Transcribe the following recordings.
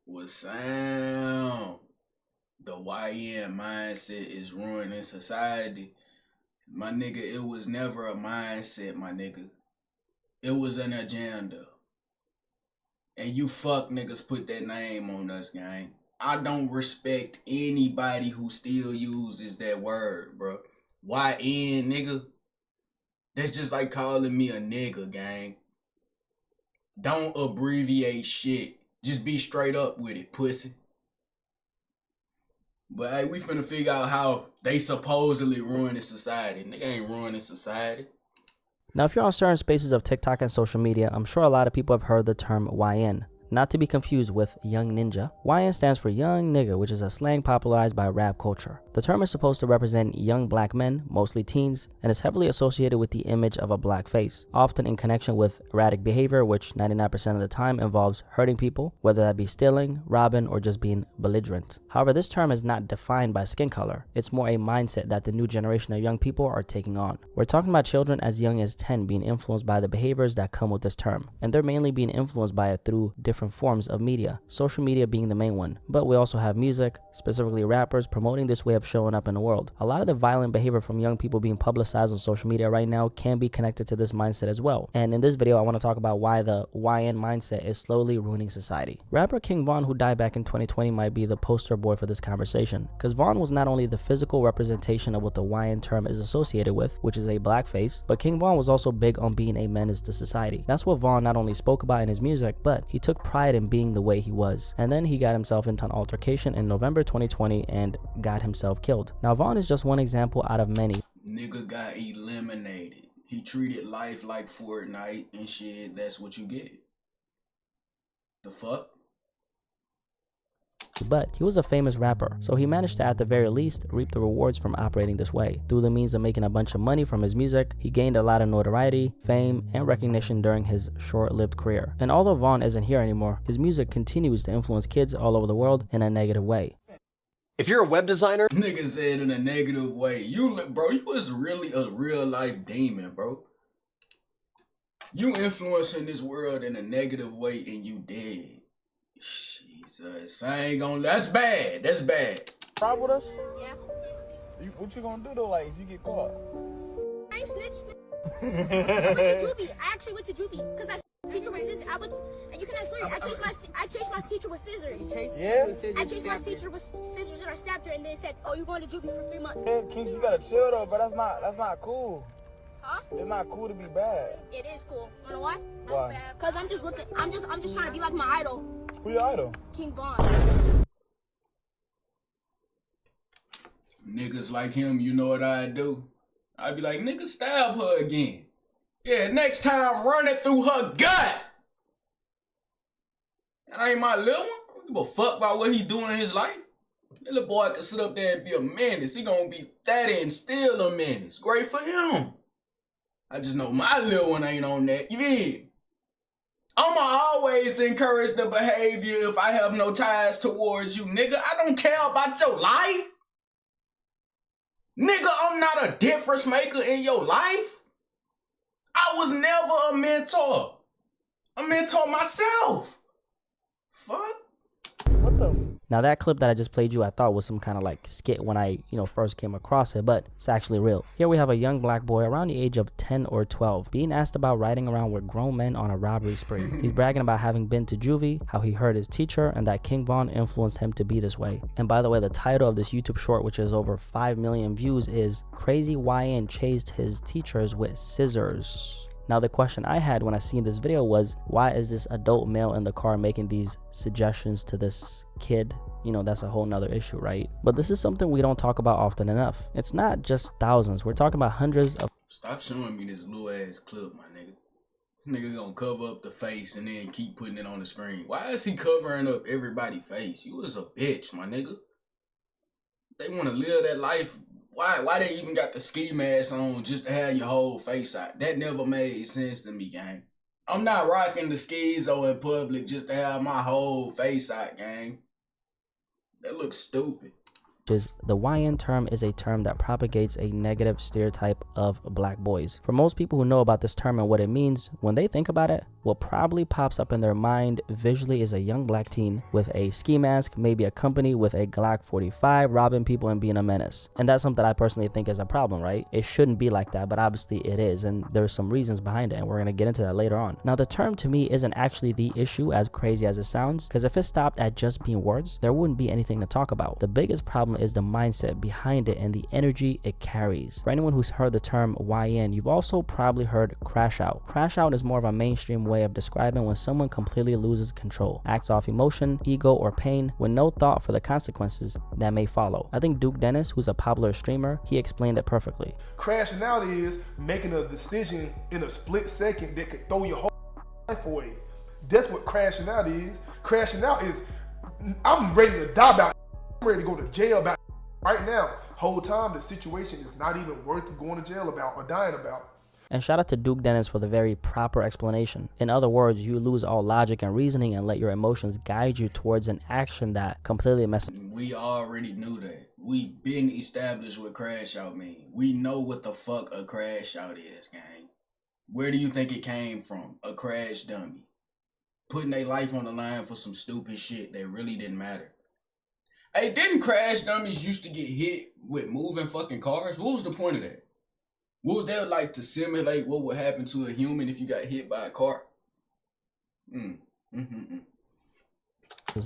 Was sound. The YN mindset is ruining society. My nigga, it was never a mindset, my nigga. It was an agenda. And you fuck niggas put that name on us, gang. I don't respect anybody who still uses that word, bro. YN, nigga. That's just like calling me a nigga, gang. Don't abbreviate shit. Just be straight up with it, pussy. But hey, we finna figure out how they supposedly ruining society. Nigga ain't ruining society. Now, if you're on certain spaces of TikTok and social media, I'm sure a lot of people have heard the term YN. Not to be confused with Young Ninja. YN stands for Young Nigga, which is a slang popularized by rap culture. The term is supposed to represent young black men, mostly teens, and is heavily associated with the image of a black face, often in connection with erratic behavior, which 99% of the time involves hurting people, whether that be stealing, robbing, or just being belligerent. However, this term is not defined by skin color. It's more a mindset that the new generation of young people are taking on. We're talking about children as young as 10 being influenced by the behaviors that come with this term, and they're mainly being influenced by it through different forms of media, social media being the main one. But we also have music, specifically rappers, promoting this way of showing up in the world. A lot of the violent behavior from young people being publicized on social media right now can be connected to this mindset as well. And in this video, I want to talk about why the YN mindset is slowly ruining society. Rapper King Von, who died back in 2020, might be the poster boy for this conversation, because Von was not only the physical representation of what the YN term is associated with, which is a black face, but King Von was also big on being a menace to society. That's what Von not only spoke about in his music, but he took pride in being the way he was. And then he got himself into an altercation in November 2020 and got himself killed. Now, Von is just one example out of many. Nigga got eliminated. He treated life like Fortnite and shit. That's what you get. The fuck? But he was a famous rapper, so he managed to at the very least reap the rewards from operating this way. Through the means of making a bunch of money from his music, he gained a lot of notoriety, fame, and recognition during his short-lived career. And although Von isn't here anymore, his music continues to influence kids all over the world in a negative way. If you're a web designer, Nigga said in a negative way. You was really a real life demon, bro. You influencing this world in a negative way and you dead. Jesus, I ain't gonna. That's bad. That's bad. Ride with us? Yeah. What you gonna do though, like, if you get caught? I ain't snitched. I went to juvie. I actually went to juvie because I teacher with scissors. And you can answer it. I chased my teacher with scissors. Yeah? I chased my teacher with scissors and I stabbed her, and they said, "Oh, you're going to juvie for 3 months." Yeah, Kings, you gotta chill though, but that's not cool. Huh? It's not cool to be bad. It is cool. You know why? Why? Because I'm just trying to be like my idol, Who your idol? King Von. Niggas like him, you know what I'd do? I'd be like, nigga, stab her again. Yeah, next time, run it through her gut. That ain't my little one. I don't give a fuck about what he doing in his life. That little boy can sit up there and be a menace. He gonna be fatty and still a menace. Great for him. I just know my little one ain't on that. You feel? I'ma always encourage the behavior if I have no ties towards you, nigga. I don't care about your life. Nigga, I'm not a difference maker in your life. I was never a mentor. A mentor myself. Fuck. What the? Now that clip that I just played you, I thought was some kind of like skit when I, first came across it, but it's actually real. Here we have a young black boy around the age of 10 or 12 being asked about riding around with grown men on a robbery spree. He's bragging about having been to juvie, how he hurt his teacher, and that King Von influenced him to be this way. And by the way, the title of this YouTube short, which is over 5 million views, is Crazy YN Chased His Teachers with Scissors. Now the question I had when I seen this video was, why is this adult male in the car making these suggestions to this kid? That's a whole nother issue, right? But this is something we don't talk about often enough. It's not just thousands, we're talking about hundreds of— Stop showing me this little ass clip, my nigga. This nigga gonna cover up the face and then keep putting it on the screen. Why is he covering up everybody's face? You was a bitch, my nigga. They wanna live that life. Why they even got the ski mask on just to have your whole face out? That never made sense to me, gang. I'm not rocking the skis in public just to have my whole face out, gang. That looks stupid. is the YN term is a term that propagates a negative stereotype of black boys. For most people who know about this term and what it means, when they think about it, what probably pops up in their mind visually is a young black teen with a ski mask, maybe a company with a Glock 45, robbing people and being a menace. And that's something I personally think is a problem, right? It shouldn't be like that, but obviously it is, and there's some reasons behind it, and we're gonna get into that later on. Now, the term to me isn't actually the issue, as crazy as it sounds, because if it stopped at just being words, there wouldn't be anything to talk about. The biggest problem is the mindset behind it and the energy it carries. For anyone who's heard the term YN, you've also probably heard crash out. Crash out is more of a mainstream way of describing when someone completely loses control, acts off emotion, ego, or pain with no thought for the consequences that may follow. I think Duke Dennis, who's a popular streamer, he explained it perfectly. Crashing out is making a decision in a split second that could throw your whole life away. That's what crashing out is. Crashing out is, I'm ready to die about it. I'm ready to go to jail about it right now. Whole time the situation is not even worth going to jail about or dying about. And shout out to Duke Dennis for the very proper explanation. In other words, you lose all logic and reasoning and let your emotions guide you towards an action that completely messes. We already knew that. We been established what crash out mean. We know what the fuck a crash out is, gang. Where do you think it came from? A crash dummy. Putting their life on the line for some stupid shit that really didn't matter. Hey, didn't crash dummies used to get hit with moving fucking cars? What was the point of that? What was that like to simulate what would happen to a human if you got hit by a car?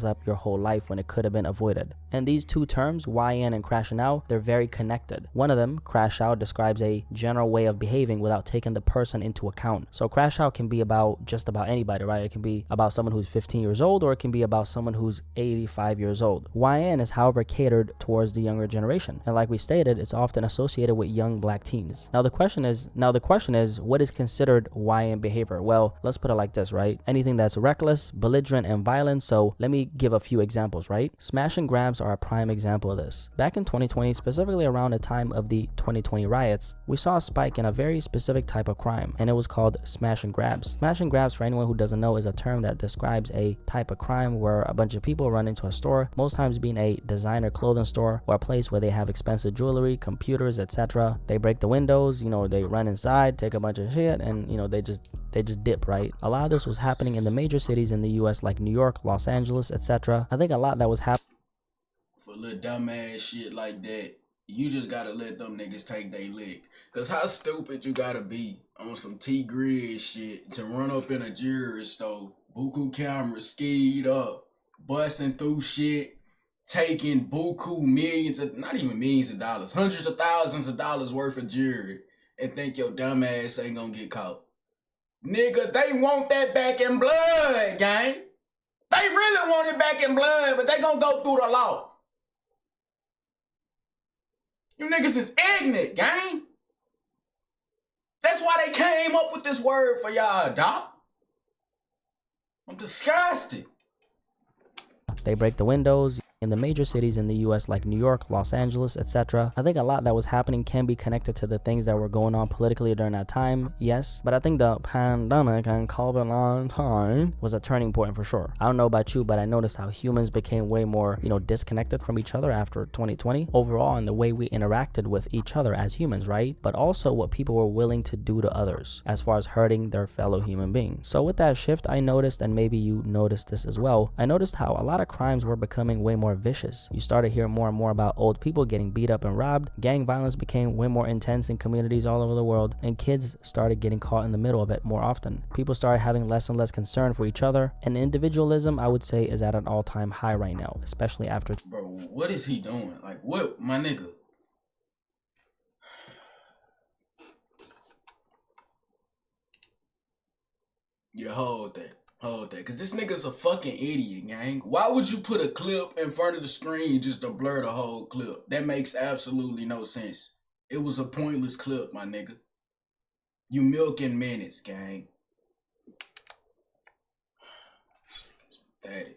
Up your whole life when it could have been avoided. And these two terms, YN and crashing out, they're very connected. One of them, crash out, describes a general way of behaving without taking the person into account. So crash out can be about just about anybody, right? It can be about someone who's 15 years old, or it can be about someone who's 85 years old. YN is, however, catered towards the younger generation. And like we stated, it's often associated with young black teens. Now the question is, what is considered YN behavior? Well, let's put it like this, right? Anything that's reckless, belligerent, and violent. So let me give a few examples, right? Smash and grabs are a prime example of this. Back in 2020, specifically around the time of the 2020 riots, we saw a spike in a very specific type of crime, and it was called smash and grabs. Smash and grabs, for anyone who doesn't know, is a term that describes a type of crime where a bunch of people run into a store, most times being a designer clothing store or a place where they have expensive jewelry, computers, etc. They break the windows, they run inside, take a bunch of shit, and they just dip, right? A lot of this was happening in the major cities in the US like New York, Los Angeles, etc. I think a lot that was happening for little dumbass shit like that, you just gotta let them niggas take they lick. Cause how stupid you gotta be on some T-Grid shit to run up in a jewelry store, buku cameras skied up, busting through shit, taking buku not even millions of dollars, hundreds of thousands of dollars worth of jewelry, and think your dumb ass ain't gonna get caught. Nigga, they want that back in blood, gang. They really want it back in blood, but they gonna go through the law. You niggas is ignorant, gang. That's why they came up with this word for y'all, doc. I'm disgusted. They break the windows in the major cities in the US like New York, Los Angeles, etc. I think a lot that was happening can be connected to the things that were going on politically during that time, yes. But I think the pandemic and COVID-19 was a turning point for sure. I don't know about you, but I noticed how humans became way more, disconnected from each other after 2020 overall, and the way we interacted with each other as humans, right? But also what people were willing to do to others as far as hurting their fellow human beings. So with that shift, I noticed, and maybe you noticed this as well, I noticed how a lot of crimes were becoming way more vicious. You started hearing more and more about old people getting beat up and robbed. Gang violence became way more intense in communities all over the world, and kids started getting caught in the middle of it more often. People started having less and less concern for each other, and individualism, I would say, is at an all-time high right now, especially after. Bro, what is he doing? Like, what, my nigga? Yeah, hold that. Cause this nigga's a fucking idiot, gang. Why would you put a clip in front of the screen just to blur the whole clip? That makes absolutely no sense. It was a pointless clip, my nigga. You milking minutes, gang. It's pathetic.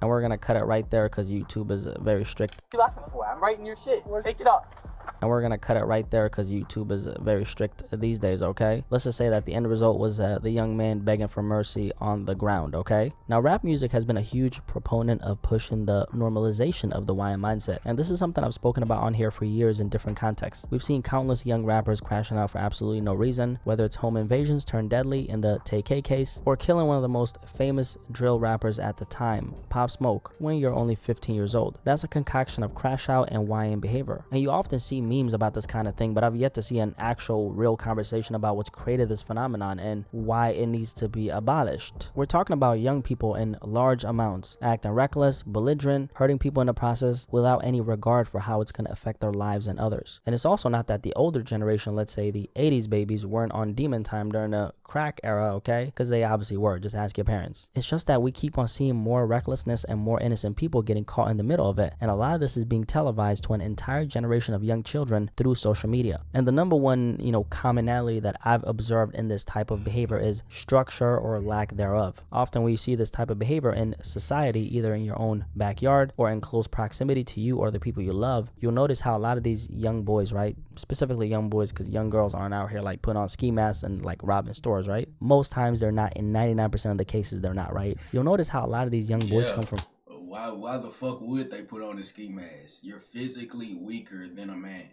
And we're gonna cut it right there because YouTube is very strict. What are you laughing for? I'm writing your shit. Take it up. And we're gonna cut it right there because YouTube is very strict these days, okay? Let's just say that the end result was the young man begging for mercy on the ground, okay? Now, rap music has been a huge proponent of pushing the normalization of the YN mindset, and this is something I've spoken about on here for years in different contexts. We've seen countless young rappers crashing out for absolutely no reason, whether it's home invasions turned deadly in the TK case, or killing one of the most famous drill rappers at the time, Pop Smoke, when you're only 15 years old. That's a concoction of crash out and YN behavior. And you often see memes about this kind of thing, but I've yet to see an actual real conversation about what's created this phenomenon and why it needs to be abolished. We're talking about young people in large amounts, acting reckless, belligerent, hurting people in the process without any regard for how it's going to affect their lives and others. And it's also not that the older generation, let's say the 80s babies, weren't on demon time during the crack era, okay? Because they obviously were, just ask your parents. It's just that we keep on seeing more recklessness and more innocent people getting caught in the middle of it, and a lot of this is being televised to an entire generation of young children through social media. And the number one, commonality that I've observed in this type of behavior is structure or lack thereof. Often when you see this type of behavior in society, either in your own backyard or in close proximity to you or the people you love, you'll notice how a lot of these young boys, right, specifically young boys, because young girls aren't out here like putting on ski masks and like robbing stores, right? Most times they're not. In 99% of the cases they're not, right? You'll notice how a lot of these young boys come from. Why the fuck would they put on a ski mask? You're physically weaker than a man,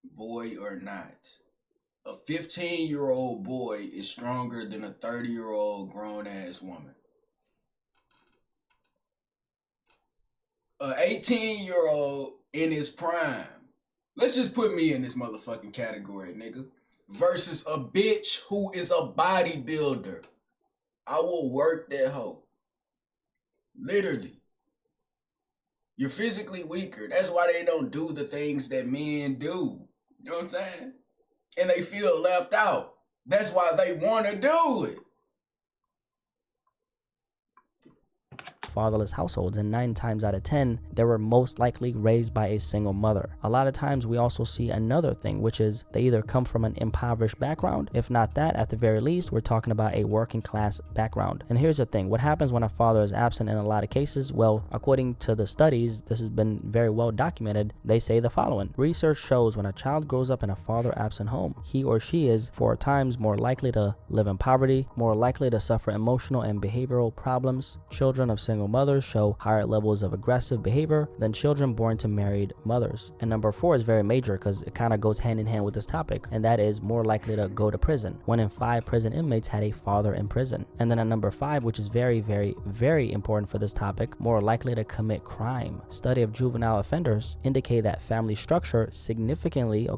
boy or not. A 15-year-old boy is stronger than a 30-year-old grown-ass woman. A 18-year-old in his prime, let's just put me in this motherfucking category, nigga, versus a bitch who is a bodybuilder. I will work that hoe. Literally. You're physically weaker. That's why they don't do the things that men do. You know what I'm saying? And they feel left out. That's why they want to do it. Fatherless households, and 9 times out of 10 they were most likely raised by a single mother. A lot of times we also see another thing, which is they either come from an impoverished background. If not that, at the very least we're talking about a working class background. And here's the thing, what happens when a father is absent in a lot of cases? Well, according to the studies, this has been very well documented. They say the following: research shows when a child grows up in a father absent home, he or she is 4 times more likely to live in poverty, more likely to suffer emotional and behavioral problems. Children of single mothers show higher levels of aggressive behavior than children born to married mothers. And number 4 is very major because it kind of goes hand in hand with this topic, and that is more likely to go to prison. 1 in 5 prison inmates had a father in prison. And then at number 5, which is very, very, very important for this topic, more likely to commit crime. Study of juvenile offenders indicate that family structure significantly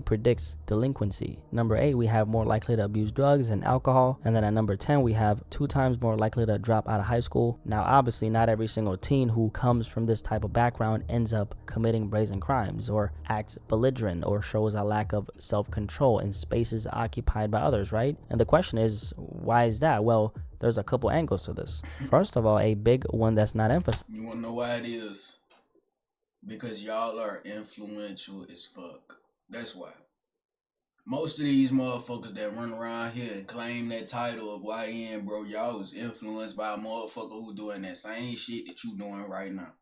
predicts delinquency. Number 8, we have more likely to abuse drugs and alcohol. And then at number 10, we have 2 times more likely to drop out of high school. Now, obviously, not every single teen who comes from this type of background ends up committing brazen crimes or acts belligerent or shows a lack of self-control in spaces occupied by others, right? And the question is, why is that? Well, there's a couple angles to this. First of all, a big one that's not emphasized. You wanna know why it is? Because y'all are influential as fuck. That's why. Most of these motherfuckers that run around here and claim that title of YN, bro, y'all was influenced by a motherfucker who doing that same shit that you doing right now.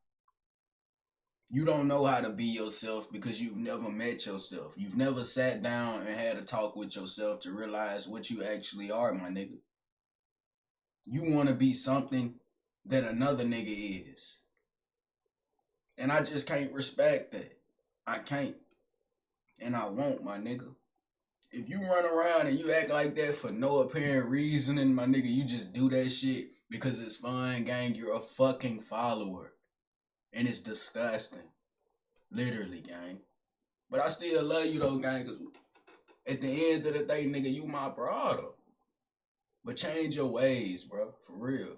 You don't know how to be yourself because you've never met yourself. You've never sat down and had a talk with yourself to realize what you actually are, my nigga. You want to be something that another nigga is. And I just can't respect that. I can't. And I won't, my nigga. If you run around and you act like that for no apparent reasoning, my nigga, you just do that shit because it's fun, gang. You're a fucking follower. And it's disgusting. Literally, gang. But I still love you though, gang, because at the end of the day, nigga, you my brother. But change your ways, bro. For real.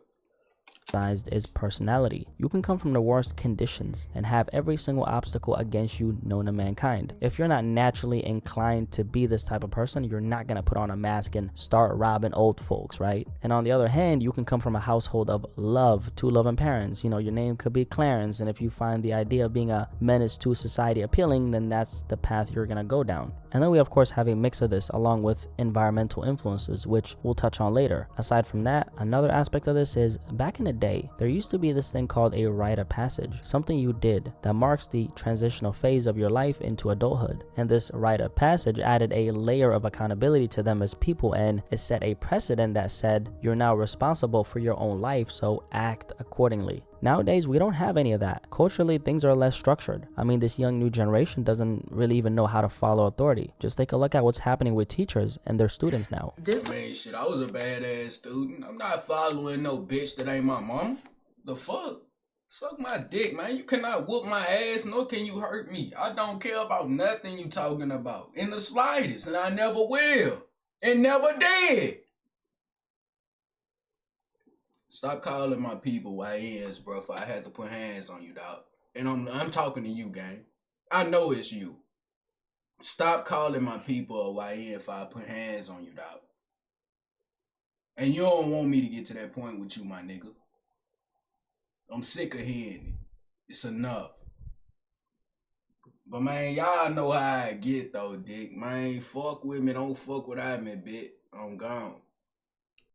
Is personality. You can come from the worst conditions and have every single obstacle against you known to mankind. If you're not naturally inclined to be this type of person, you're not gonna put on a mask and start robbing old folks, right? And on the other hand, you can come from a household of love, 2 loving parents. You know, your name could be Clarence, and if you find the idea of being a menace to society appealing, then that's the path you're gonna go down. And then we of course have a mix of this along with environmental influences, which we'll touch on later. Aside from that, another aspect of this is back in the day. There used to be this thing called a rite of passage, something you did that marks the transitional phase of your life into adulthood. And this rite of passage added a layer of accountability to them as people, and it set a precedent that said you're now responsible for your own life, so act accordingly. Nowadays, we don't have any of that. Culturally, things are less structured. I mean, this young new generation doesn't really even know how to follow authority. Just take a look at what's happening with teachers and their students now. Man, shit, I was a badass student. I'm not following no bitch that ain't my mama. The fuck? Suck my dick, man. You cannot whoop my ass, nor can you hurt me. I don't care about nothing you talking about. In the slightest, and I never will. And never did. Stop calling my people YNs, bro, if I had to put hands on you, dog. And I'm talking to you, gang. I know it's you. Stop calling my people a YN if I put hands on you, dog. And you don't want me to get to that point with you, my nigga. I'm sick of hearing it. It's enough. But man, y'all know how I get though, dick. Man, fuck with me, don't fuck without me, bitch. I'm gone.